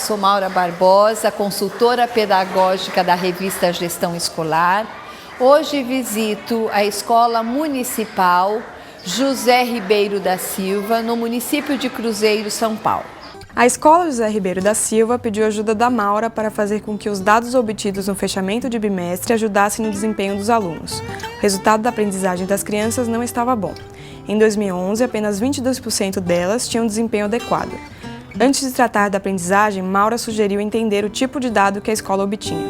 sou Maura Barbosa, consultora pedagógica da revista Gestão Escolar. Hoje visito a Escola Municipal José Ribeiro da Silva, no município de Cruzeiro, São Paulo. A Escola José Ribeiro da Silva pediu ajuda da Maura para fazer com que os dados obtidos no fechamento de bimestre ajudassem no desempenho dos alunos. O resultado da aprendizagem das crianças não estava bom. Em 2011, apenas 22% delas tinham desempenho adequado. Antes de tratar da aprendizagem, Maura sugeriu entender o tipo de dado que a escola obtinha.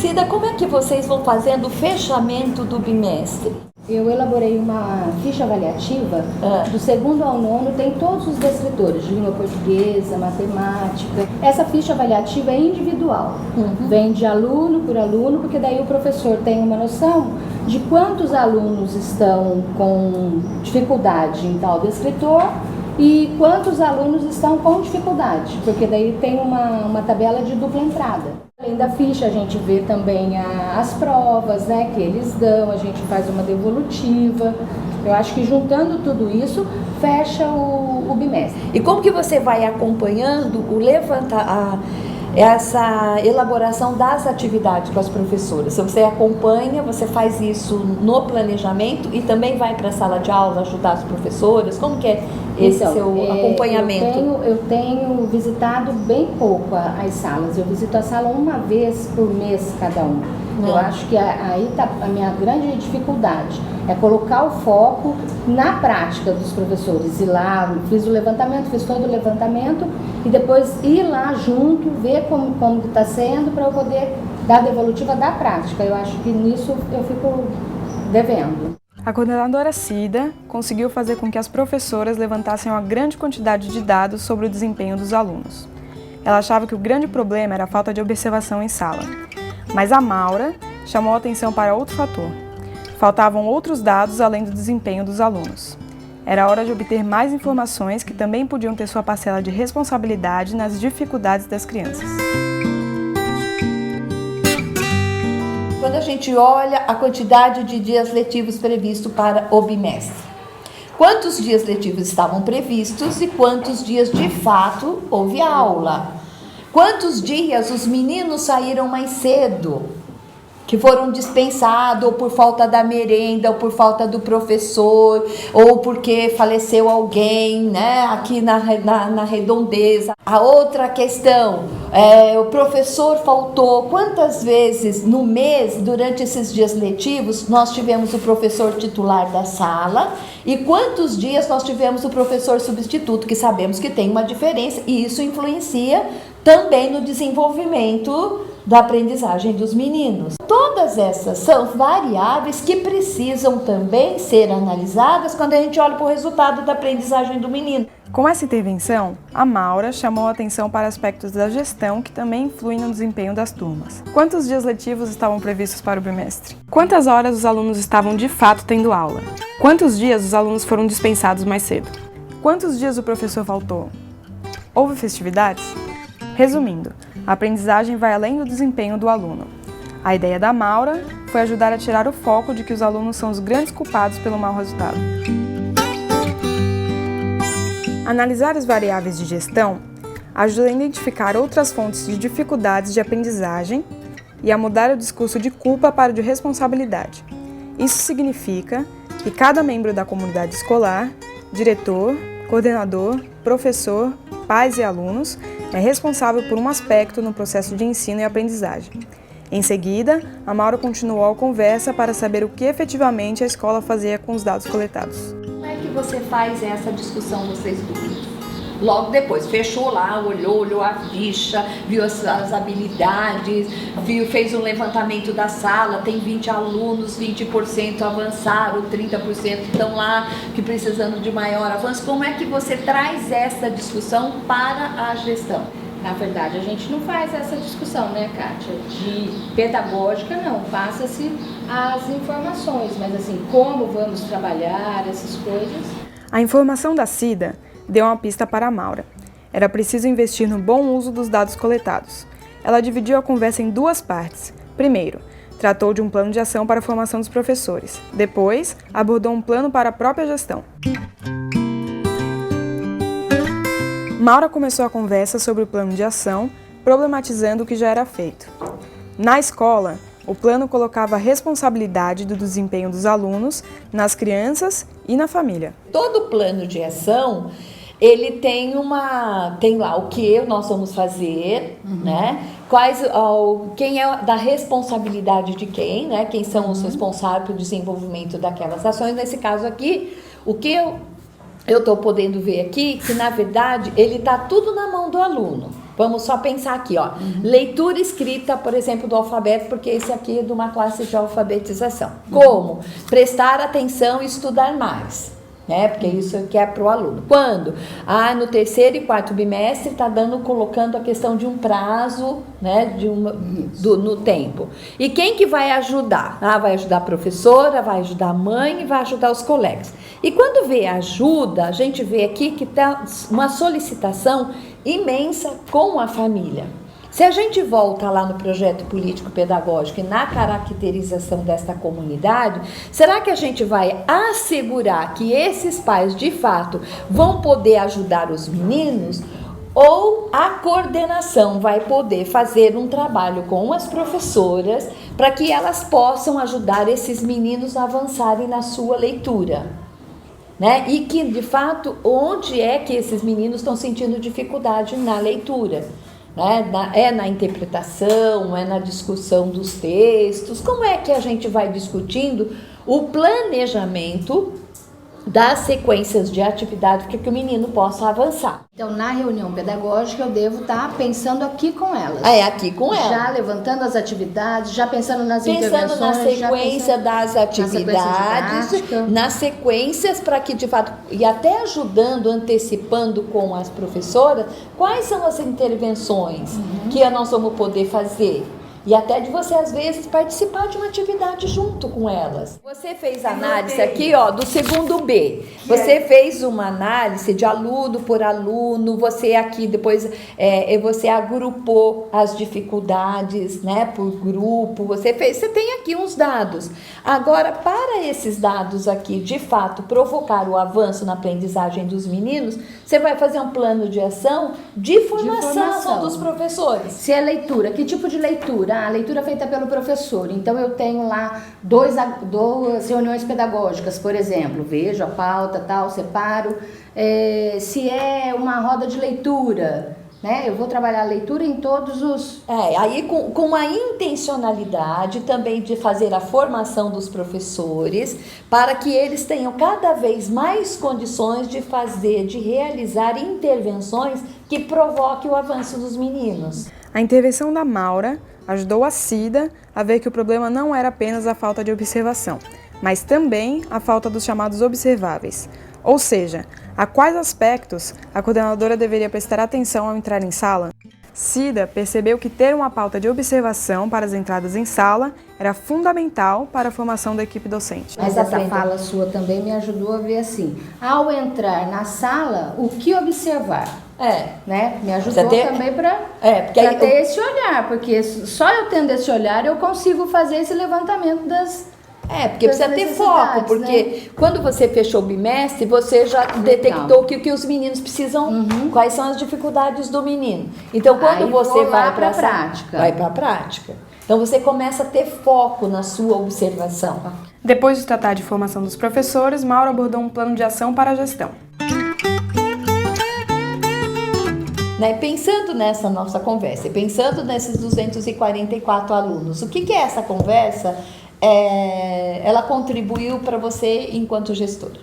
Cida, como é que vocês vão fazendo o fechamento do bimestre? Eu elaborei uma ficha avaliativa, do segundo ao nono, tem todos os descritores de língua portuguesa, matemática. Essa ficha avaliativa é individual, vem de aluno por aluno, porque daí o professor tem uma noção de quantos alunos estão com dificuldade em tal descritor e quantos alunos estão com dificuldade, porque daí tem uma tabela de dupla entrada. Além da ficha, a gente vê também as provas, né, que eles dão, a gente faz uma devolutiva. Eu acho que juntando tudo isso, fecha o bimestre. E como que você vai acompanhando essa elaboração das atividades com as professoras? Você acompanha, você faz isso no planejamento e também vai para a sala de aula ajudar as professoras? Como que é esse seu acompanhamento? Eu tenho visitado bem pouco as salas. Eu visito a sala uma vez por mês cada uma. Eu acho que aí está a minha grande dificuldade, é colocar o foco na prática dos professores. Ir lá, fiz todo o levantamento e depois ir lá junto, ver como está sendo, para eu poder dar a devolutiva da prática. Eu acho que nisso eu fico devendo. A coordenadora Cida conseguiu fazer com que as professoras levantassem uma grande quantidade de dados sobre o desempenho dos alunos. Ela achava que o grande problema era a falta de observação em sala. Mas a Maura chamou a atenção para outro fator. Faltavam outros dados além do desempenho dos alunos. Era hora de obter mais informações que também podiam ter sua parcela de responsabilidade nas dificuldades das crianças. Quando a gente olha a quantidade de dias letivos previstos para o bimestre, quantos dias letivos estavam previstos e quantos dias de fato houve aula? Quantos dias os meninos saíram mais cedo, que foram dispensados ou por falta da merenda, ou por falta do professor, ou porque faleceu alguém, né, aqui na redondeza. A outra questão, o professor faltou. Quantas vezes no mês, durante esses dias letivos, nós tivemos o professor titular da sala e quantos dias nós tivemos o professor substituto, que sabemos que tem uma diferença e isso influencia também no desenvolvimento da aprendizagem dos meninos. Todas essas são variáveis que precisam também ser analisadas quando a gente olha para o resultado da aprendizagem do menino. Com essa intervenção, a Maura chamou a atenção para aspectos da gestão que também influem no desempenho das turmas. Quantos dias letivos estavam previstos para o bimestre? Quantas horas os alunos estavam de fato tendo aula? Quantos dias os alunos foram dispensados mais cedo? Quantos dias o professor faltou? Houve festividades? Resumindo, a aprendizagem vai além do desempenho do aluno. A ideia da Maura foi ajudar a tirar o foco de que os alunos são os grandes culpados pelo mau resultado. Analisar as variáveis de gestão ajuda a identificar outras fontes de dificuldades de aprendizagem e a mudar o discurso de culpa para o de responsabilidade. Isso significa que cada membro da comunidade escolar, diretor, coordenador, professor, pais e alunos, é responsável por um aspecto no processo de ensino e aprendizagem. Em seguida, a Maura continuou a conversa para saber o que efetivamente a escola fazia com os dados coletados. Como é que você faz essa discussão, vocês dois? Logo depois, fechou lá, olhou a ficha, viu as habilidades, fez um levantamento da sala, tem 20 alunos, 20% avançaram, 30% estão lá, que precisando de maior avanço. Como é que você traz essa discussão para a gestão? Na verdade, a gente não faz essa discussão, né, Kátia? De pedagógica, não. Passa-se as informações, mas assim, como vamos trabalhar essas coisas? A informação da Cida deu uma pista para a Maura. Era preciso investir no bom uso dos dados coletados. Ela dividiu a conversa em duas partes. Primeiro, tratou de um plano de ação para a formação dos professores. Depois, abordou um plano para a própria gestão. Maura começou a conversa sobre o plano de ação, problematizando o que já era feito. Na escola, o plano colocava a responsabilidade do desempenho dos alunos nas crianças e na família. Todo plano de ação, ele tem lá o que nós vamos fazer, né? Quem é da responsabilidade de quem, né? Quem são os responsáveis pelo desenvolvimento daquelas ações. Nesse caso aqui, o que eu estou podendo ver aqui, que na verdade ele está tudo na mão do aluno. Vamos só pensar aqui, ó. Leitura escrita, por exemplo, do alfabeto, porque esse aqui é de uma classe de alfabetização. Como? Prestar atenção e estudar mais, né? Porque isso que é para o aluno. Quando? No terceiro e quarto bimestre está colocando a questão de um prazo, né? No tempo. E quem que vai ajudar? Vai ajudar a professora, vai ajudar a mãe e vai ajudar os colegas. E quando vê ajuda, a gente vê aqui que está uma solicitação imensa com a família. Se a gente volta lá no projeto político-pedagógico e na caracterização desta comunidade, será que a gente vai assegurar que esses pais, de fato, vão poder ajudar os meninos? Ou a coordenação vai poder fazer um trabalho com as professoras para que elas possam ajudar esses meninos a avançarem na sua leitura? Né? E que, de fato, onde é que esses meninos estão sentindo dificuldade na leitura? Né? É na interpretação, é na discussão dos textos. Como é que a gente vai discutindo o planejamento das sequências de atividade para que o menino possa avançar? Então, na reunião pedagógica, eu devo estar pensando aqui com elas. Aqui com elas. Já levantando as atividades, já pensando nas intervenções. Pensando na sequência das atividades, nas sequências para que, de fato, e até ajudando, antecipando com as professoras, quais são as intervenções que nós vamos poder fazer. E até de você, às vezes, participar de uma atividade junto com elas. Você fez análise aqui, do segundo B. Você fez uma análise de aluno por aluno, você aqui depois, você agrupou as dificuldades, né, por grupo, você tem aqui uns dados. Agora, para esses dados aqui, de fato, provocar o avanço na aprendizagem dos meninos, você vai fazer um plano de ação de formação dos professores. Se é leitura, que tipo de leitura? A leitura feita pelo professor. Então, eu tenho lá duas reuniões pedagógicas, por exemplo. Vejo a pauta, tal, separo. Se é uma roda de leitura, né? Eu vou trabalhar a leitura em todos os... Aí com a intencionalidade também de fazer a formação dos professores para que eles tenham cada vez mais condições de realizar intervenções que provoquem o avanço dos meninos. A intervenção da Maura ajudou a Cida a ver que o problema não era apenas a falta de observação, mas também a falta dos chamados observáveis. Ou seja, a quais aspectos a coordenadora deveria prestar atenção ao entrar em sala? Cida percebeu que ter uma pauta de observação para as entradas em sala era fundamental para a formação da equipe docente. Mas essa fala sua também me ajudou a ver assim, ao entrar na sala, o que observar? Né? Me ajudou também para ter esse olhar, porque só eu tendo esse olhar eu consigo fazer esse levantamento das... Porque precisa ter foco, porque né? Quando você fechou o bimestre, você já detectou o que os meninos precisam, quais são as dificuldades do menino. Então, quando você vai para a prática, vai para a prática. Então, você começa a ter foco na sua observação. Depois de tratar de formação dos professores, Maura abordou um plano de ação para a gestão. Pensando nessa nossa conversa, pensando nesses 244 alunos, o que é essa conversa? Ela contribuiu para você enquanto gestora?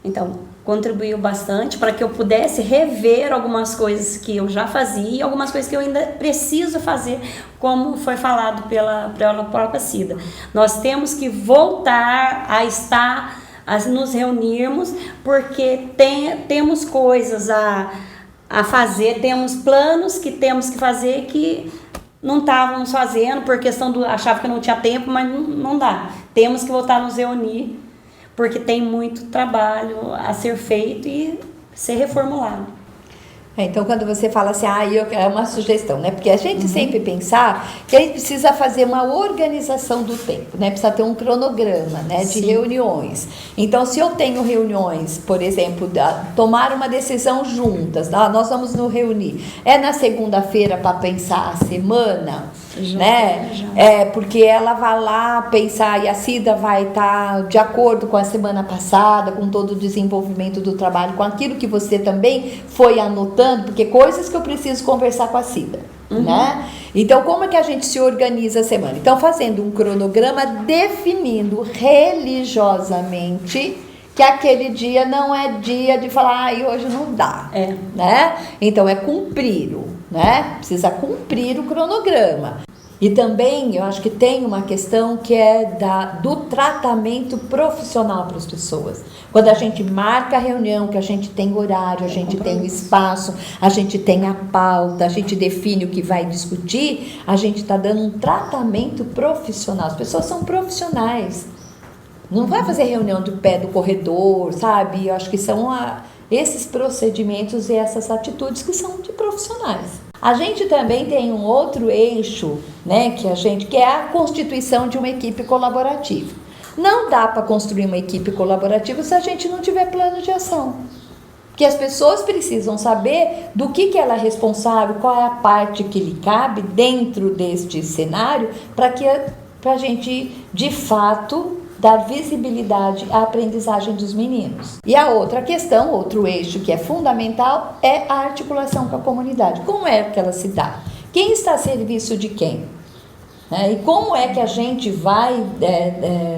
Então, contribuiu bastante para que eu pudesse rever algumas coisas que eu já fazia e algumas coisas que eu ainda preciso fazer, como foi falado pela própria Cida. Nós temos que voltar a nos reunirmos, porque temos coisas a fazer, temos planos que temos que fazer que não estávamos fazendo por questão achava que não tinha tempo, mas não dá. Temos que voltar a nos reunir, porque tem muito trabalho a ser feito e ser reformulado. Então, quando você fala assim, é uma sugestão, né? Porque a gente sempre pensar que a gente precisa fazer uma organização do tempo, né? Precisa ter um cronograma, né? De reuniões. Então, se eu tenho reuniões, por exemplo, tomar uma decisão juntas, nós vamos nos reunir. É na segunda-feira para pensar a semana, né? Porque ela vai lá pensar e a Cida vai estar de acordo com a semana passada, com todo o desenvolvimento do trabalho, com aquilo que você também foi anotando, porque coisas que eu preciso conversar com a Cida, né? Então, como é que a gente se organiza a semana? Então, fazendo um cronograma, definindo religiosamente que aquele dia não é dia de falar, hoje não dá, né? Então, é cumprir, né? Precisa cumprir o cronograma. E também, eu acho que tem uma questão que é do tratamento profissional para as pessoas. Quando a gente marca a reunião, que a gente tem horário, a gente tem o espaço, a gente tem a pauta, a gente define o que vai discutir, a gente está dando um tratamento profissional. As pessoas são profissionais. Não vai fazer reunião do pé do corredor, sabe? Eu acho que são esses procedimentos e essas atitudes que são de profissionais. A gente também tem um outro eixo, né, que é a constituição de uma equipe colaborativa. Não dá para construir uma equipe colaborativa se a gente não tiver plano de ação. Porque as pessoas precisam saber do que ela é responsável, qual é a parte que lhe cabe dentro deste cenário, para a gente, de fato, dar visibilidade à aprendizagem dos meninos. E a outra questão, outro eixo que é fundamental, é a articulação com a comunidade. Como é que ela se dá? Quem está a serviço de quem? E como é que a gente vai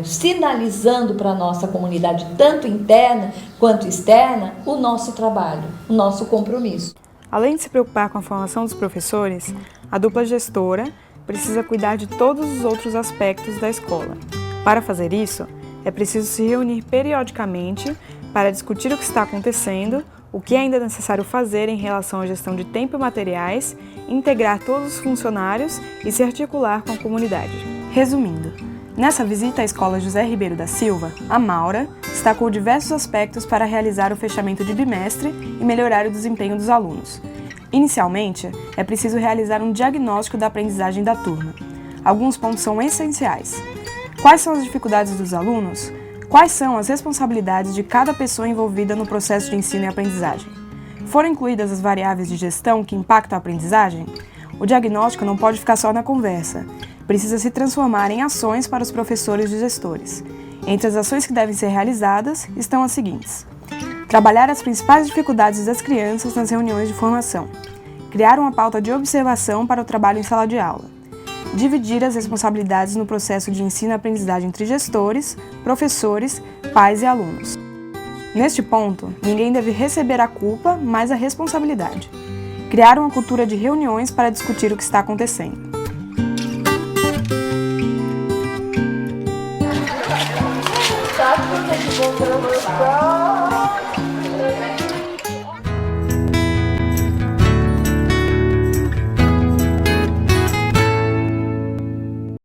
sinalizando para a nossa comunidade, tanto interna quanto externa, o nosso trabalho, o nosso compromisso? Além de se preocupar com a formação dos professores, a dupla gestora precisa cuidar de todos os outros aspectos da escola. Para fazer isso, é preciso se reunir periodicamente para discutir o que está acontecendo, o que ainda é necessário fazer em relação à gestão de tempo e materiais, integrar todos os funcionários e se articular com a comunidade. Resumindo, nessa visita à Escola José Ribeiro da Silva, a Maura destacou diversos aspectos para realizar o fechamento de bimestre e melhorar o desempenho dos alunos. Inicialmente, é preciso realizar um diagnóstico da aprendizagem da turma. Alguns pontos são essenciais. Quais são as dificuldades dos alunos? Quais são as responsabilidades de cada pessoa envolvida no processo de ensino e aprendizagem? Foram incluídas as variáveis de gestão que impactam a aprendizagem? O diagnóstico não pode ficar só na conversa. Precisa se transformar em ações para os professores e gestores. Entre as ações que devem ser realizadas estão as seguintes: trabalhar as principais dificuldades das crianças nas reuniões de formação. Criar uma pauta de observação para o trabalho em sala de aula. Dividir as responsabilidades no processo de ensino e aprendizagem entre gestores, professores, pais e alunos. Neste ponto, ninguém deve receber a culpa, mas a responsabilidade. Criar uma cultura de reuniões para discutir o que está acontecendo. Tá,